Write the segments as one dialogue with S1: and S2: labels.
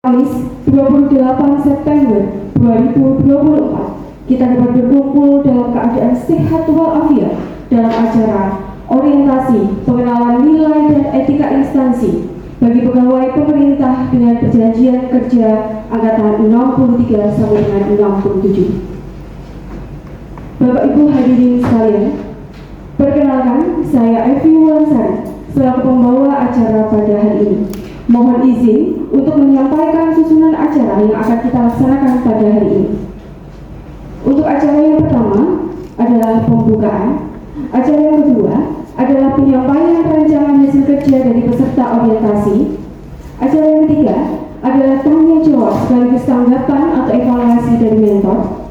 S1: Kamis 28 September 2024 kita dapat berkumpul dalam keadaan sehat walafiat dalam acara orientasi pengenalan nilai dan etika instansi bagi pegawai pemerintah dengan perjanjian kerja angkatan 63 sampai dengan 67. Bapak Ibu hadirin sekalian, perkenalkan saya Evi Wulansari selaku pembawa acara pada hari ini. Mohon izin untuk menyampaikan susunan acara yang akan kita laksanakan pada hari ini. Untuk acara yang pertama adalah pembukaan. Acara yang kedua adalah penyampaian rancangan hasil kerja dari peserta orientasi. Acara yang ketiga adalah tanya jawab sekaligus tanggapan atau evaluasi dari mentor.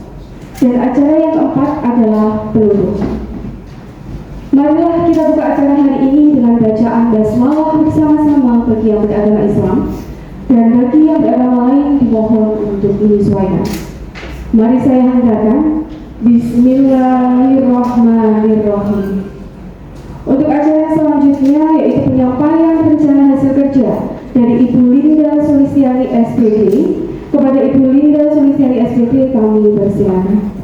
S1: Dan acara yang keempat adalah penutup. Marilah kita buka acara hari ini dengan bacaan basmalah bersama-sama bagi yang beragama Islam dan bagi yang beragama lain dimohon untuk menyesuaikan. Mari saya hantarkan Bismillahirrahmanirrahim. Untuk acara selanjutnya yaitu penyampaian rencana hasil kerja dari Ibu Linda Sulistiani SPP. Kepada Ibu Linda Sulistiani SPP kami persilakan.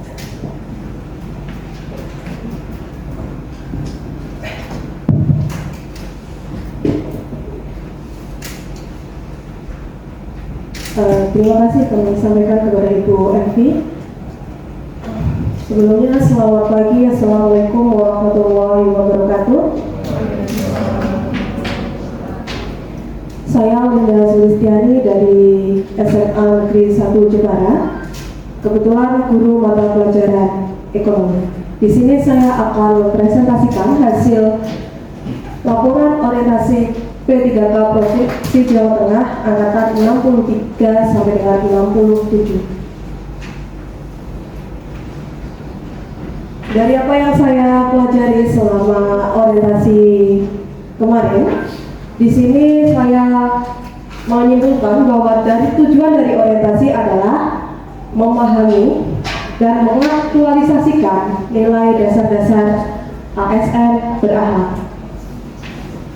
S2: Terima kasih kami sampaikan kepada Ibu Evi. Sebelumnya selamat pagi, Assalamualaikum warahmatullahi wabarakatuh. Saya Linda Sulistiani dari SMA Negeri 1 Jepara. Kebetulan guru mata pelajaran ekonomi. Di sini saya akan mempresentasikan hasil laporan orientasi P3K Provinsi Jawa Tengah angkatan 63 sampai dengan 67. Dari apa yang saya pelajari selama orientasi kemarin, di sini saya menyimpulkan bahwa tujuan dari orientasi adalah memahami dan mengaktualisasikan nilai dasar-dasar ASN berakhlak,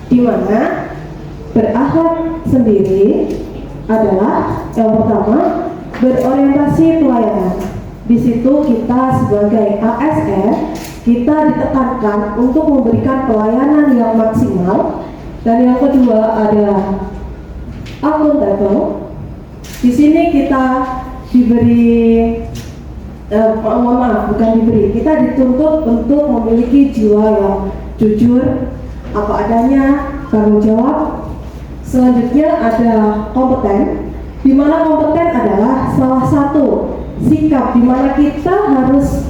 S2: di mana berakhlak sendiri adalah yang pertama berorientasi pelayanan. Di situ kita sebagai ASN kita ditekankan untuk memberikan pelayanan yang maksimal, dan yang kedua ada akuntabel. Di sini kita diberi kita dituntut untuk memiliki jiwa yang jujur, apa adanya, tanggung jawab. Selanjutnya ada kompeten, di mana kompeten adalah salah satu sikap di mana kita harus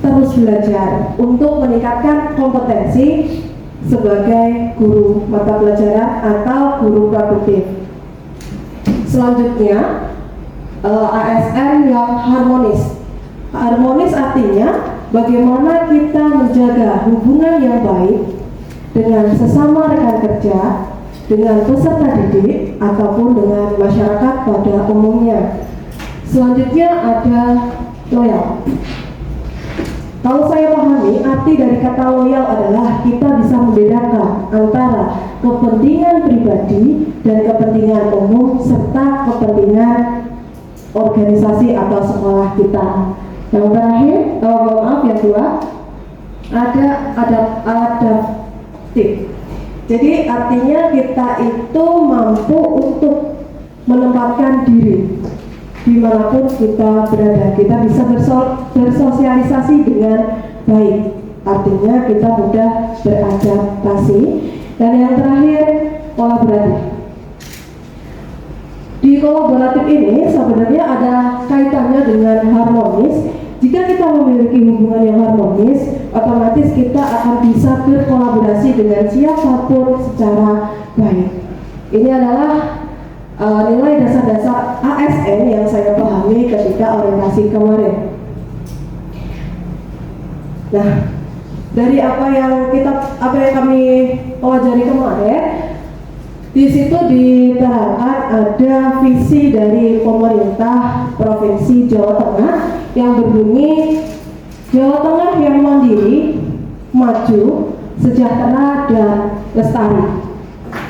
S2: terus belajar untuk meningkatkan kompetensi sebagai guru mata pelajaran atau guru produktif. Selanjutnya ASN yang harmonis. Harmonis artinya bagaimana kita menjaga hubungan yang baik dengan sesama rekan kerja, dengan peserta didik, ataupun dengan masyarakat pada umumnya. Selanjutnya ada loyal. Kalau saya pahami, arti dari kata loyal adalah kita bisa membedakan antara kepentingan pribadi dan kepentingan umum serta kepentingan organisasi atau sekolah kita. Yang terakhir, yang kedua, ada adaptif. Jadi artinya kita itu mampu untuk menempatkan diri dimanapun kita berada. Kita bisa bersosialisasi dengan baik. Artinya kita mudah beradaptasi. Dan yang terakhir, kolaboratif. Di kolaboratif ini sebenarnya ada kaitannya dengan harmonis. Jika kita memiliki hubungan yang harmonis, otomatis kita akan bisa berkolaborasi dengan siapapun secara baik. Ini adalah nilai dasar-dasar ASN yang saya pahami ketika orientasi kemarin. Nah, dari apa yang kami pelajari kemarin, di situ diterangkan ada visi dari pemerintah Provinsi Jawa Tengah yang berbunyi Jawa Tengah yang mandiri, maju, sejahtera dan lestari.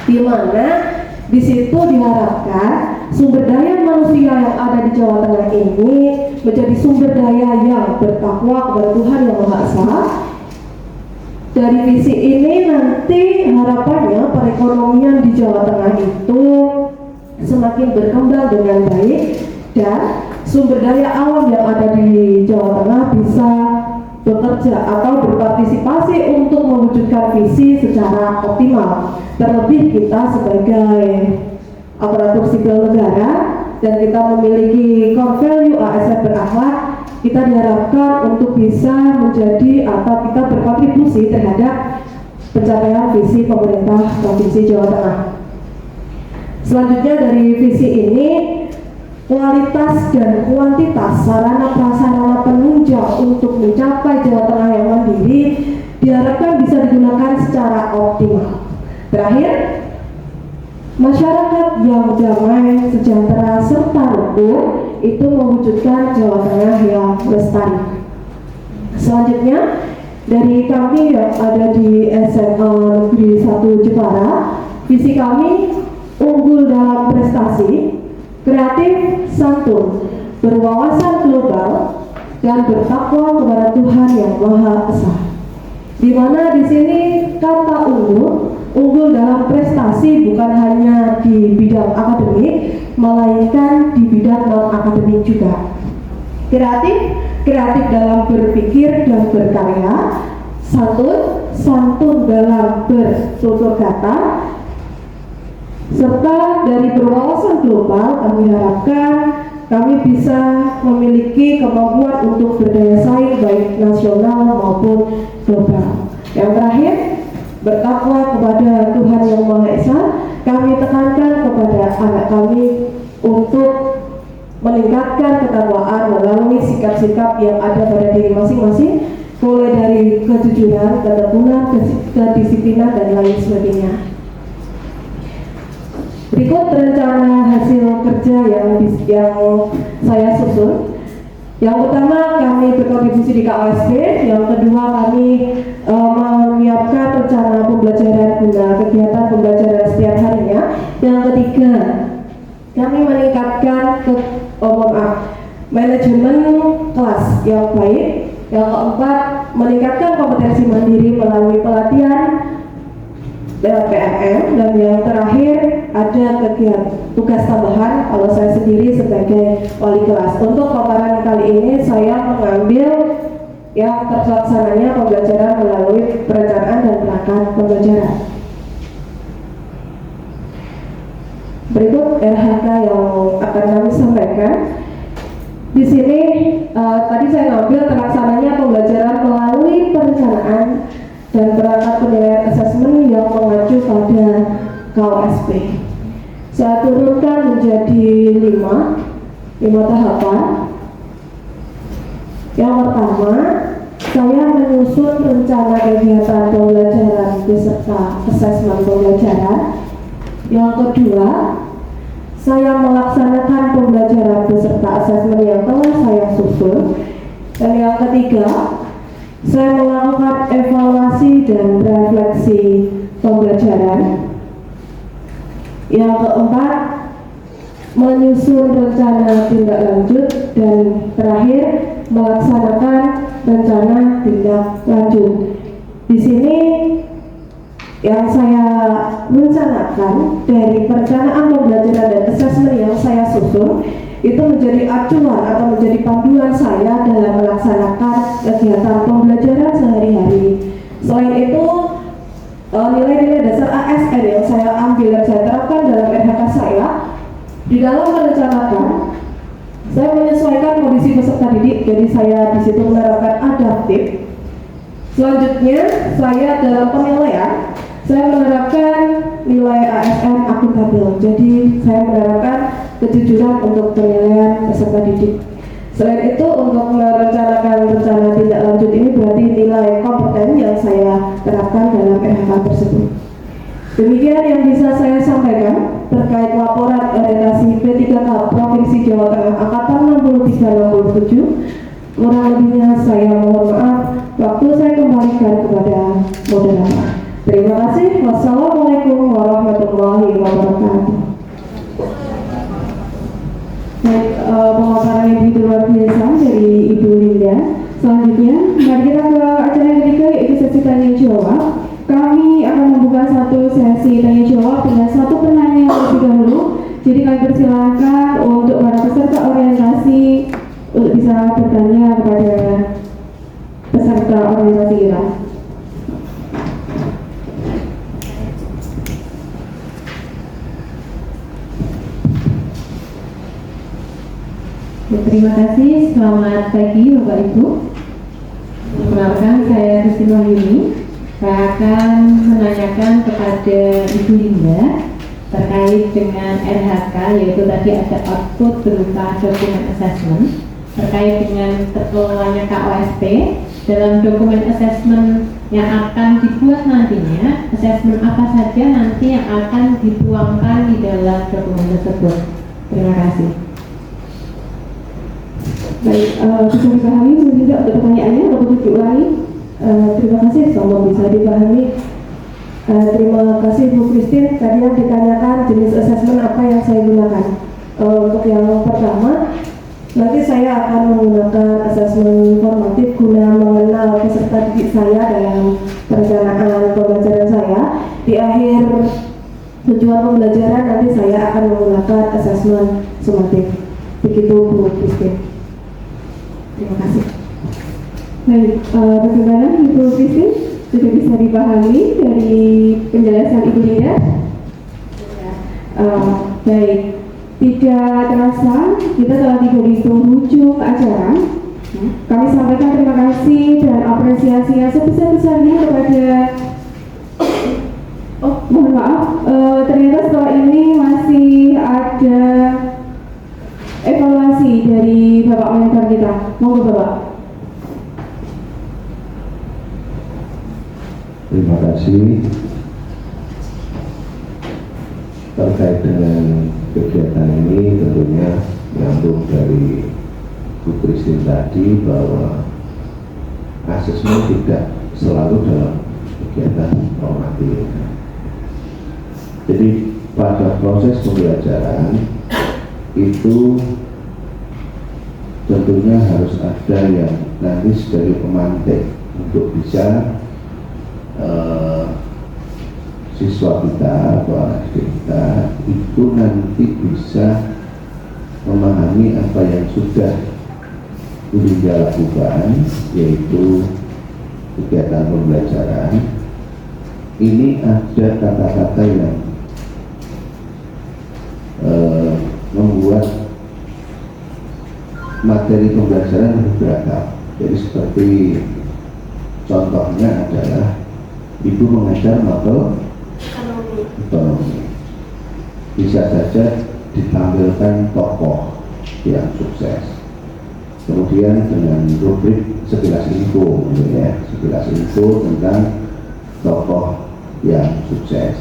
S2: Di mana di situ diharapkan sumber daya manusia yang ada di Jawa Tengah ini menjadi sumber daya yang bertakwa kepada Tuhan Yang Maha Esa. Dari visi ini nanti harapannya perekonomian di Jawa Tengah itu semakin berkembang dengan baik dan sumber daya alam yang ada di Jawa Tengah bisa bekerja atau berpartisipasi untuk mewujudkan visi secara optimal. Terlebih kita sebagai aparatur sipil negara dan kita memiliki core value ASN berakhlak, kita diharapkan untuk bisa menjadi atau kita berkontribusi terhadap pencapaian visi pemerintah Provinsi Jawa Tengah. Selanjutnya dari visi ini, kualitas dan kuantitas sarana prasarana penunjang untuk mencapai Jawa Tengah yang mandiri diharapkan bisa digunakan secara optimal. Terakhir, masyarakat yang damai, sejahtera, serta rukun itu mewujudkan Jawa Tengah yang lestari. Selanjutnya, dari kami yang ada di SMA Negeri 1 Jepara, visi kami unggul dalam prestasi, kreatif, santun, berwawasan global, dan bertakwa kepada Tuhan Yang Maha Esa. Di mana di sini kata unggul dalam prestasi bukan hanya di bidang akademik, melainkan di bidang non-akademik juga. Kreatif dalam berpikir dan berkarya, santun dalam bertutur kata, serta dari berwawasan global. Kami harapkan kami bisa memiliki kemampuan untuk berdaya saing baik nasional maupun global. Yang terakhir, bertakwa kepada Tuhan Yang Maha Esa. Kami tekankan kepada anak kami untuk meningkatkan ketakwaan melalui sikap-sikap yang ada pada diri masing-masing, mulai dari kejujuran, ketekunan, kedisiplinan, dan lain sebagainya. Berikut rencana hasil kerja yang saya susun. Yang pertama, kami berkontribusi di KOSP. Yang kedua, kami menyiapkan rencana pembelajaran guna kegiatan pembelajaran setiap harinya. Yang ketiga, kami meningkatkan manajemen kelas yang baik. Yang keempat, meningkatkan kompetensi mandiri melalui pelatihan lewat PMM. Dan yang terakhir, ada kegiatan tugas tambahan kalau saya sendiri sebagai wali kelas. Untuk paparan kali ini saya mengambil yang terlaksananya pembelajaran melalui perencanaan dan perangkat pembelajaran. Berikut RHK yang akan kami sampaikan. Di sini tadi saya ngambil terlaksananya pembelajaran melalui perencanaan dan perangkat penilaian asesmen yang mengacu pada KOSP. Saya turunkan menjadi 5 tahapan. Yang pertama, saya menyusun rencana kegiatan pembelajaran beserta asesmen pembelajaran. Yang kedua, saya melaksanakan pembelajaran beserta asesmen yang telah saya susun. Dan yang ketiga, saya melakukan evaluasi dan refleksi pembelajaran. Yang keempat, menyusun rencana tindak lanjut. Dan terakhir, melaksanakan rencana tindak lanjut. Di sini yang saya rencanakan dari perencanaan pembelajaran dan asesmen yang saya susun itu menjadi acuan atau menjadi panduan saya dalam melaksanakan kegiatan pembelajaran sehari-hari. Selain itu, nilai-nilai dasar ASN yang saya ambil dan saya terapkan dalam RHK saya, di dalam merencanakan, saya menyesuaikan kondisi peserta didik. Jadi saya di situ menerapkan adaptif. Selanjutnya, saya dalam penilaian, saya menerapkan nilai ASN akuntabel. Jadi saya menerapkan kejujuran untuk penilaian peserta didik. Selain itu, untuk merencanakan rencana tindak lanjut ini berarti nilai kompeten yang saya terapkan dalam RHK tersebut. Demikian yang bisa saya sampaikan terkait laporan orientasi P3K Provinsi Jawa Tengah Angkatan 63-67. Kurang lebihnya saya mohon maaf. Waktu saya kembalikan kepada moderator. Terima kasih. Wassalamualaikum warahmatullahi wabarakatuh.
S1: Baik, pemaparan yang begitu luar biasa dari Ibu Linda. Selanjutnya, mari kita ke acara yang ketiga, yaitu sesi tanya jawab. Kami akan membuka satu sesi tanya jawab dengan satu penanya terlebih dahulu. Jadi kami persilahkan untuk para peserta orientasi untuk bisa bertanya kepada peserta orientasi kita.
S3: Terima kasih, selamat pagi Bapak Ibu. Perkenalkan, saya Christine Wahyuni. Saya akan menanyakan kepada Ibu Linda terkait dengan RHK, yaitu tadi ada output berupa dokumen assessment terkait dengan terkelolanya KOSP. Dalam dokumen assessment yang akan dibuat nantinya, assessment apa saja nanti yang akan dituangkan di dalam dokumen tersebut. Terima kasih.
S1: Baik, bisa dipahami tidak untuk pertanyaannya ataupun diulangi? Terima kasih, semoga bisa dipahami. Terima kasih Bu Christine. Tadi yang ditanyakan jenis assessment apa yang saya gunakan. Untuk yang pertama, nanti saya akan menggunakan assessment formatif guna mengenal peserta didik saya dalam perencanaan pembelajaran saya. Di akhir tujuan pembelajaran nanti saya akan menggunakan assessment sumatif. Begitu Bu Christine. Terima kasih. Baik, bagaimana Ibu Christine? Sudah bisa dipahami dari penjelasan Ibu Linda? Baik, tidak terasa kita telah tiba di penghujung acara. Kami sampaikan terima kasih dan apresiasi yang sebesar-besarnya kepada mohon maaf, ternyata setelah ini masih ada evaluasi dari Bapak Mentor kita. Monggo Bapak.
S4: Terima kasih. Terkait dengan kegiatan ini tentunya nyambung dari Bu Christine tadi bahwa asesmen tidak selalu dalam kegiatan formatif. Jadi pada proses pembelajaran itu tentunya harus ada yang nanti sebagai pemantik untuk bisa siswa kita atau anak kita itu nanti bisa memahami apa yang sudah Linda lakukan, yaitu kegiatan pembelajaran. Ini ada kata-kata yang membuat materi pembelajaran beragam. Jadi seperti contohnya adalah Ibu mengajar mapel ekonomi, bisa saja ditampilkan tokoh yang sukses. Kemudian dengan rubrik sekilas info, ya, sekilas info tentang tokoh yang sukses,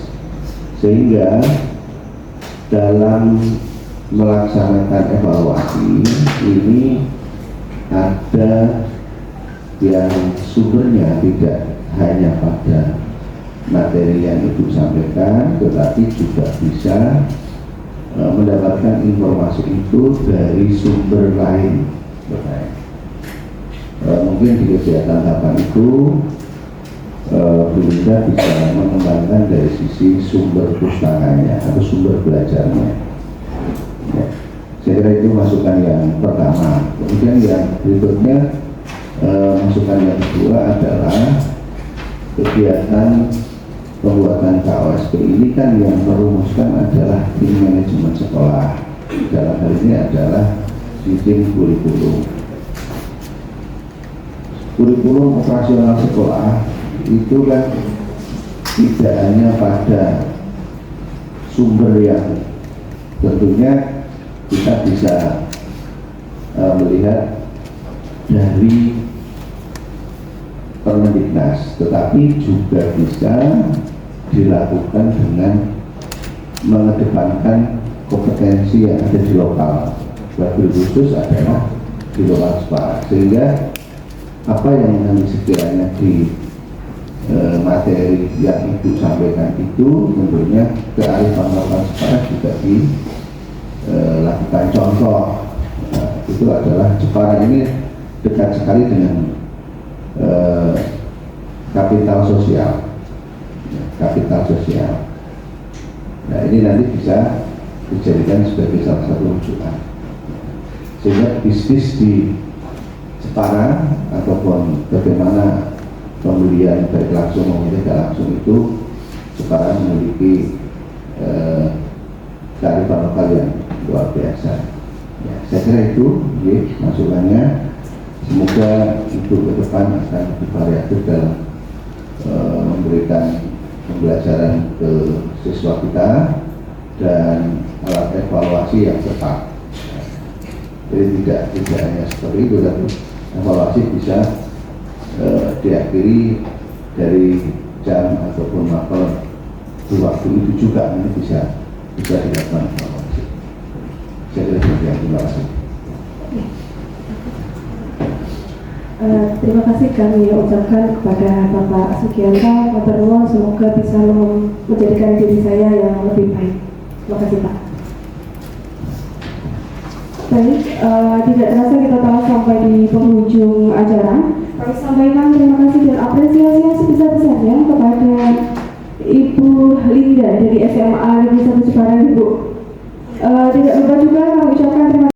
S4: sehingga dalam melaksanakan evaluasi ini ada yang sumbernya tidak hanya pada materi yang Ibu sampaikan, tetapi juga bisa mendapatkan informasi itu dari sumber lain. Mungkin di kegiatan tahapan itu Bu Linda bisa mengembangkan dari sisi sumber pustakanya atau sumber belajarnya. Ya, saya kira itu masukan yang pertama. Kemudian yang berikutnya, masukan yang kedua adalah kegiatan pembuatan KOSP ini kan yang merumuskan adalah tim manajemen sekolah. Dalam hal ini adalah sistem kurikulum. Kurikulum operasional sekolah itu kan tidak hanya pada sumber yang tentunya kita bisa melihat dari Permendiknas, tetapi juga bisa dilakukan dengan mengedepankan kompetensi yang ada di lokal. Wabil khusus adalah di lokal sekolah, sehingga apa yang nanti sekiranya di materi yang Ibu sampaikan itu tentunya kearifan lokal sekolah juga lakukan contoh. Itu adalah Jepara ini dekat sekali dengan kapital sosial. Nah, ini nanti bisa dijadikan sebagai salah satu rujukan, sehingga bisnis di Jepara ataupun bagaimana pembelian baik langsung maupun tidak langsung itu, Jepara memiliki kearifan lokal yang luar biasa. Ya, saya kira itu masukannya. Semoga itu ke depan akan lebih variatif dalam memberikan pembelajaran ke siswa kita dan alat evaluasi yang tepat. Jadi tidak hanya seperti itu, tapi evaluasi bisa diakhiri dari jam ataupun mapel di waktu itu juga, ini bisa dilakukan evaluasi. Saya kira demikian. Terima kasih.
S2: Terima kasih kami ucapkan kepada Bapak Sugianto. Matur nuwun, semoga bisa menjadikan diri saya yang lebih baik. Terima kasih Pak.
S1: Baik, tidak terasa kita telah sampai di penghujung acara. Kami sampaikan terima kasih dan apresiasi yang sebesar-besarnya kepada Ibu Linda dari SMA Negeri 1 Jepara, Ibu. Tidak lupa juga kami ucapkan terima kasih